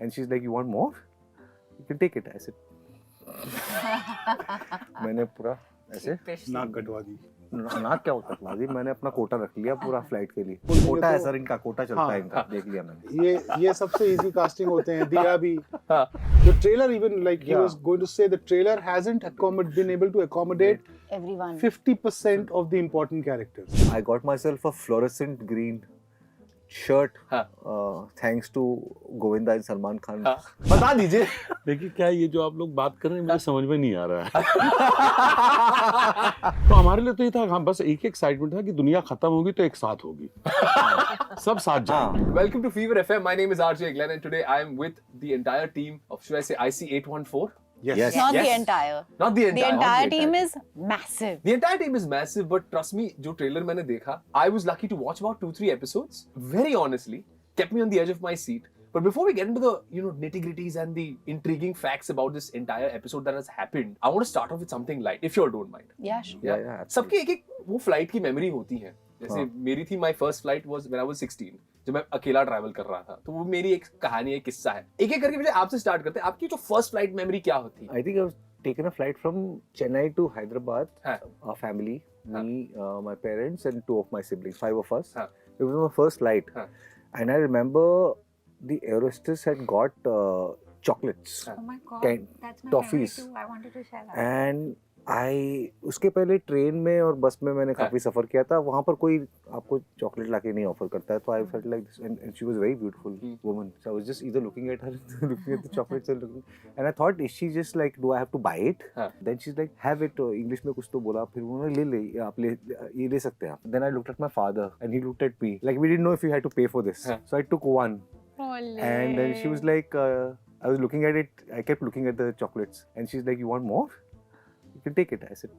And she's like, you want more? You can take it. I said, मैंने पूरा ऐसे नाक कटवा दी। नाक क्या होता है, मैंने अपना कोटा रख लिया पूरा फ्लाइट के लिए। कोटा है सर इनका, कोटा चलता है इनका, देख लिया मैंने। ये सबसे इजी कास्टिंग होते हैं। दिया भी the trailer, even like he was going to say, the trailer hasn't been able to accommodate everyone 50% of the important characters. I got myself a fluorescent green shirt thanks to Govinda and Salman Khan. बता दीजिए। देखिए क्या ये जो आप लोग बात कर रहे हैं मुझे समझ में नहीं आ रहा है। तो हमारे लिए तो ये था, हम बस एक एक्साइटमेंट था कि दुनिया खत्म होगी तो एक साथ होगी, सब साथ जाएंगे। Welcome to Fever FM. My name is RJ Glenn and today I am with the entire team of, should I say, IC814? Yes. not Yes. the entire Not the entire. the entire team is massive. The entire team is massive, but trust me, जो trailer मैंने देखा, I was lucky to watch about 2-3 episodes. Very honestly, kept me on the edge of my seat. But before we get into the nitty-gritties and the intriguing facts about this entire episode that has happened, I want to start off with something light, if you all don't mind. Yeah, sure. Yeah, सबकी एक वो flight की memory होती है। जैसे मेरी थी, my first flight was when I was 16, जब मैं अकेला ट्रैवल कर रहा था। तो वो मेरी एक कहानी है, किस्सा है। एक एक करके मुझे आपसे स्टार्ट करते हैं। आपकी जो फर्स्ट फ्लाइट मेमोरी क्या होती है? I think I was taken a flight from Chennai to Hyderabad. हाँ. Our family, me, my parents, and 2 of my siblings, 5 of us. हाँ. It was my first flight, हाँ. and I remember the air hostess had got chocolates. हाँ. Oh my god, Can- that's my toffees. favorite too. I wanted to share that. And उसके पहले train में और बस में मैंने काफी सफर किया था। वहाँ पर कोई आपको चॉकलेट लाके नहीं ऑफर करता है, तो I felt like this, and she was very beautiful woman, so I was just either looking at her, looking at the chocolates and looking, and I thought is she just like do I have to buy it? Then she is like have it, English में कुछ तो बोला, फिर उन्होंने ले आप ये ले सकते हैं आप। Then I looked at my father and he looked at me like we didn't know if you had to pay for this, so I took one, and then she was like I was looking at it, I kept looking at the chocolates, and she's like, you want more? You can take it. I said,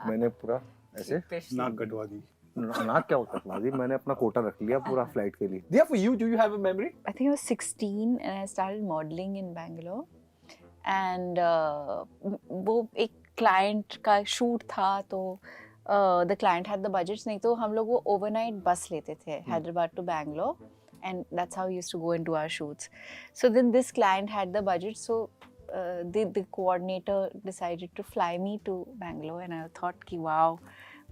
मैंने पूरा ऐसे नाक कटवा दी। नाक क्या होता है, मैंने अपना कोटा रख लिया पूरा फ्लाइट के लिए। Yeah, for you, do you have a memory? I think I was 16 and I started modeling in Bangalore, and वो एक client का shoot था, तो the client had the budgets, नहीं तो हम लोग वो overnight bus लेते थे Hyderabad to Bangalore, and that's how we used to go and do our shoots. So then this client had the budget, so the coordinator decided to fly me to Bangalore, and I thought कि wow,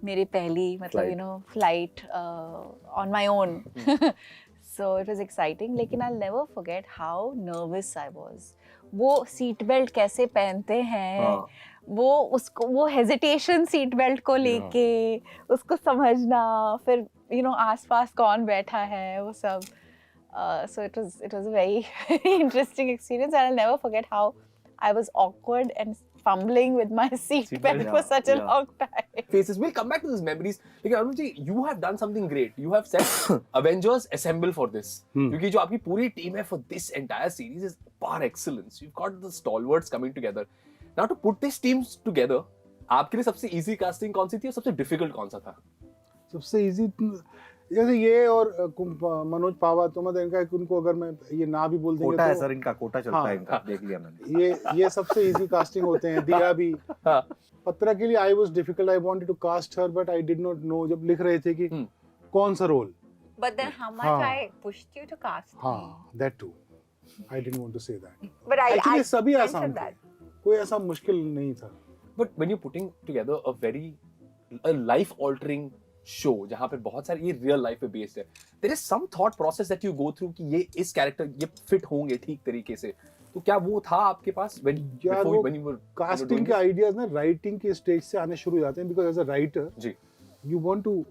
मेरी पहली मतलब flight on my own. So it was exciting, लेकिन I'll never forget how nervous I was. वो seat belt कैसे पहनते हैं, वो hesitation seat belt को लेके उसको समझना, फिर आसपास कौन बैठा है, वो सब. So it was a very interesting experience, and I'll never forget how I was awkward and fumbling with my seat belt for such a long time. Faces. We'll come back to these memories. Because Arunji, you have done something great. You have said Avengers assemble for this. क्योंकि जो आपकी पूरी team है for this entire series is par excellence. You've got the stalwarts coming together. Now to put these teams together, आपके लिए सबसे easy casting कौन सी थी और सबसे difficult कौन सा था? सबसे इजी जैसे ये और मनोज पावा, तो मतलब इनका उनको अगर मैं ये ना भी बोल देंगे कोटा है तो सर इनका, कोटा चलता है इनका, देख लिया मैंने। ये सबसे इजी कास्टिंग होते हैं। दिया भी पत्रा के लिए I was difficult, I wanted to cast her but I did not know जब लिख रहे थे कि कौन सा role. But then how much I pushed you to cast me. हाँ, that too. I didn't want to say that. But I Actually सभी आसान mentioned थे, that. कोई ऐसा मुश्किल नहीं था। But when you're putting together a life-altering show जहां पे बहुत सारे ये रियल लाइफ पे बेस्ड है, there is some thought process that you go through कि ये इस कैरेक्टर ये फिट होंगे ठीक तरीके से, तो क्या वो था आपके पास when you were कास्टिंग के आइडियाज ना राइटिंग के स्टेज से आने शुरू हो जाते हैं, because as a writer ji you want to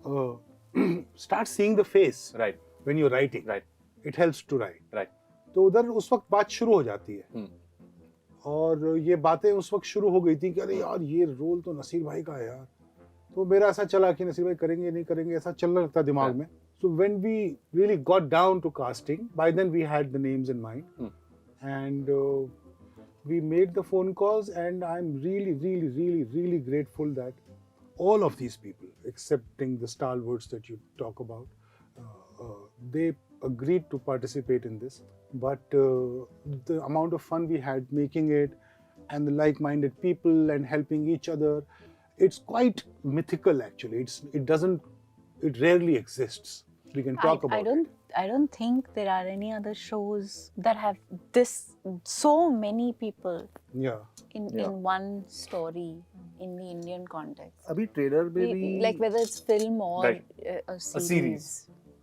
start seeing the face right when you are writing, right it helps to write right, तो उधर उस वक्त बात शुरू हो जाती है। और ये बातें उस वक्त शुरू हो गई थी कि अरे यार ये रोल तो नसीर भाई का है यार, तो मेरा ऐसा चला कि नसीर भाई करेंगे नहीं करेंगे, ऐसा चलने लगता दिमाग में। So when we really got down to casting, by then we had the names in mind and we made the phone calls, and I'm really grateful that all of these people, excepting the stalwarts that you talk about, they agreed to participate in this. But the amount of fun we had making it, and the like-minded people and helping each other, it's quite mythical actually. It rarely exists. We can talk about it. I don't think there are any other shows that have this so many people Yeah. in one story in the Indian context. अभी trailer में भी Like whether it's film or Right. a series. series.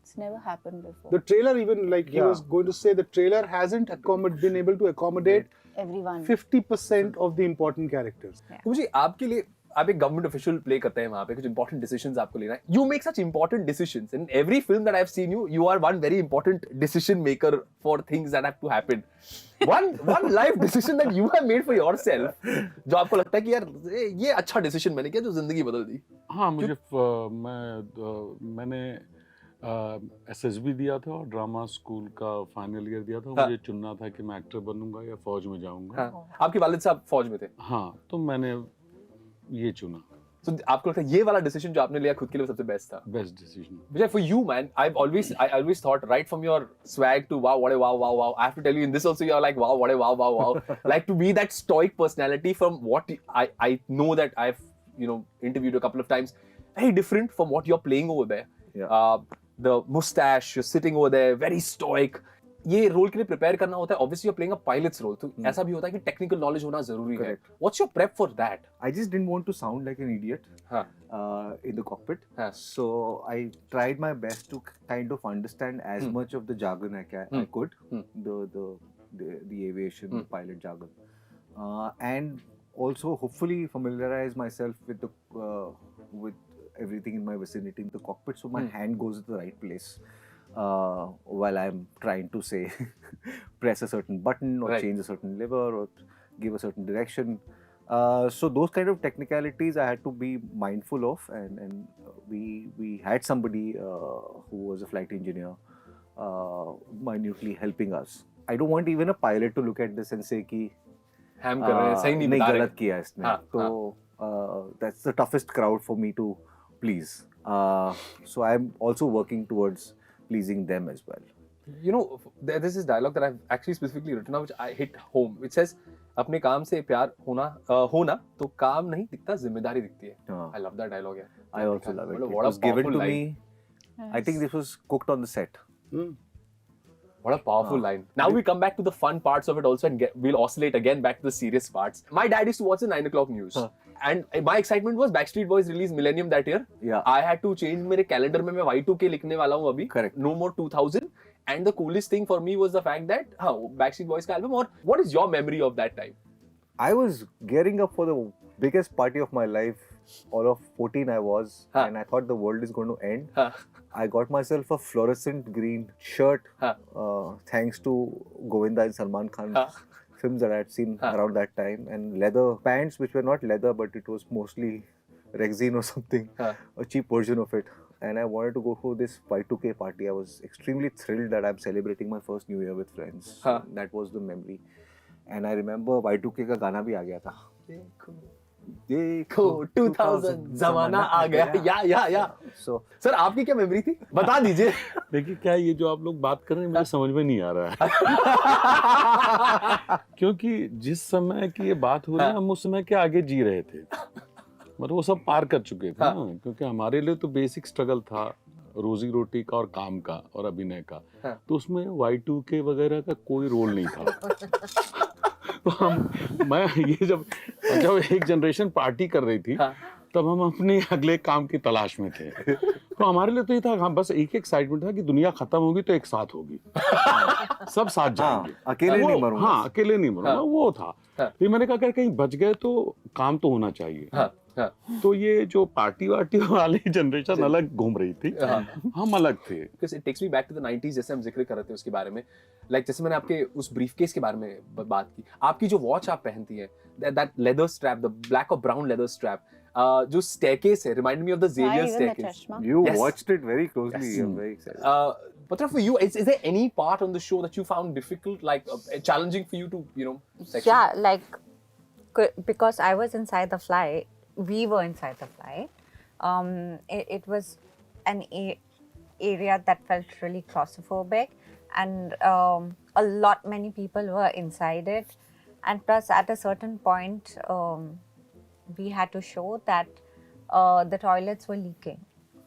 It's never happened before. The trailer, even like he Yeah. was going to say, the trailer hasn't been able to accommodate Everyone. 50% of the important characters. मुझे आपके लिए आप एक government official play करते हैं वहां पे कुछ इंपॉर्टेंट डिसीजंस आपको लेना है you make such important decisions in every film that I have seen you are one very important decision maker for things that have to happen one life decision that you have made for yourself जो आपको लगता है कि यार ये अच्छा decision मैंने किया जो जिंदगी बदल दी हाँ मुझे मैंने एसएसबी दिया था और ड्रामा स्कूल का फाइनल ईयर दिया था। हाँ। मुझे चुनना था कि मैं एक्टर बनूंगा या फौज में जाऊंगा। हाँ, आपके वालिद साहब फौज में थे हाँ तो मैंने ये चुना। तो आपको लगता है ये वाला डिसीजन जो आपने लिया खुद के लिए वो सबसे बेस्ट था best decision. Vijay, for you, man, I always thought right from your swag to wow, what a wow, wow, wow. I have to tell you, in this also you're like wow, what a wow, wow, wow. Like to be that stoic personality from what I know that I've interviewed a couple of times, very different from what you're playing over there. Yeah. The mustache, you're sitting over there, very stoic. ये रोल के लिए prepare करना होता है obviously you are playing a pilot's role तो ऐसा भी होता है कि टेक्निकल नॉलेज होना जरूरी है what's your prep for that I just didn't want to sound like an idiot हाँ in the cockpit. हाँ So I tried my best to kind of understand as much of the jargon I could, the aviation pilot jargon, and also hopefully familiarize myself with with everything in my vicinity in the cockpit, so my hand goes to the right place while I'm trying to say press a certain button or Right. change a certain lever or give a certain direction. So those kind of technicalities I had to be mindful of, and we had somebody who was a flight engineer minutely helping us. I don't want even a pilot to look at this and say कि हम कर रहे हैं सही नहीं नहीं बता रहे गलत किया इसने हाँ, तो that's the toughest crowd for me to please. So I'm also working towards pleasing them as well. You know, there's this dialogue that I've actually specifically written out, which I hit home, which says, अपने काम से प्यार होना तो काम नहीं दिखता जिम्मेदारी दिखती है. हाँ. I love that dialogue. Yeah. I also love it. It What a was given powerful to line. me. I think this was cooked on the set. What a powerful line. Now we come back to the fun parts of it also and we'll oscillate again back to the serious parts. My dad used to watch the 9 o'clock news. And my excitement was Backstreet Boys released Millennium that year. Yeah. I had to change मेरे calendar में मैं Y2K लिखने वाला हूँ अभी. Correct. No more 2000. And the coolest thing for me was the fact that हाँ Backstreet Boys का album. और what is your memory of that time? I was gearing up for the biggest party of my life. All of 14 I was, Huh. and I thought the world is going to end. Huh. I got myself a fluorescent green shirt, Huh. thanks to Govinda and Salman Khan Huh. films that I had seen Huh. around that time, and leather pants, which were not leather, but it was mostly Rexine or something, Huh. a cheap version of it. And I wanted to go for this Y2K party. I was extremely thrilled that I'm celebrating my first New Year with friends. Huh. That was the memory. And I remember Y2K का गाना भी आ गया था. देखो 2000 जमाना आ गया या So sir आपकी क्या मेमोरी थी बता दीजिए देखिए क्या ये जो आप लोग बात कर रहे हैं मुझे समझ में नहीं आ रहा है क्योंकि जिस समय की ये बात हो रही है हम उस समय के आगे जी रहे थे मतलब वो सब पार कर चुके थे ना क्योंकि हमारे लिए तो बेसिक स्ट्रगल था रोजी रोटी का और काम का और अभिनय का तो उसमें Y2K वगैरह का कोई रोल नहीं था तो मैं ये जब एक जनरेशन पार्टी कर रही थी तब हम अपने अगले काम की तलाश में थे तो हमारे लिए तो ये था हाँ बस एक एक्साइटमेंट था कि दुनिया खत्म होगी तो एक साथ होगी सब साथ जाएंगे अकेले नहीं मरूंगा हाँ अकेले नहीं मरूंगा वो था फिर मैंने कहा अगर कहीं बच गए तो काम तो होना चाहिए तो ये जो पार्टी वार्टी वाली जनरेशन अलग घूम रही थी हम अलग थे because it takes me back to the 90s जैसे हम जिक्र कर रहे थे उसके बारे में like जैसे मैंने आपके उस ब्रीफकेस के बारे में बात की आपकी जो वॉच आप पहनती हैं that leather strap the black or brown leather strap जो staircase है remind me of the Xavier staircase you Yes. watched it very closely. I'm very excited. Patra, for you is there any part on the show that you found difficult like challenging for you to section? Yeah, like because I was inside the flight, we were inside the flight. It was an area that felt really claustrophobic, and many people were inside it. And plus, at a certain point, we had to show that the toilets were leaking,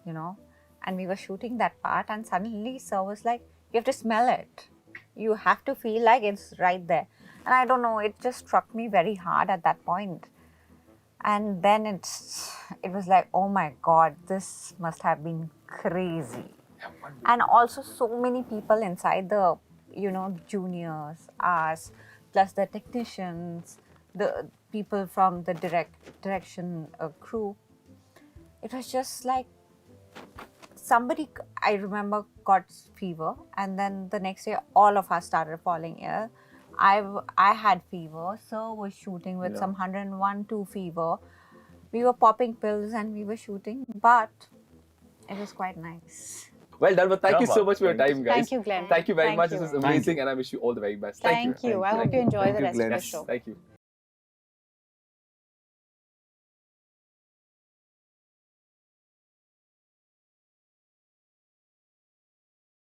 and we were shooting that part. And suddenly, sir was like, You have to smell it. You have to feel like it's right there. And I don't know, it just struck me very hard at that point. And then it was like, oh my God, this must have been crazy. And also so many people inside the, juniors, us, plus the technicians, the people from the direction crew. It was just like somebody, I remember, got fever, and then the next day all of us started falling ill. I had fever, Sir was shooting with some 101-2 fever. We were popping pills and we were shooting, but it was quite nice. Well done, but thank you so much for your Thank you. time, guys. Thank you, Glenn. Thank you very Thank much. you. This was amazing, and I wish you all the very best. Thank you. I hope you enjoy the Thank you, rest of Glenn. the show. Thank you.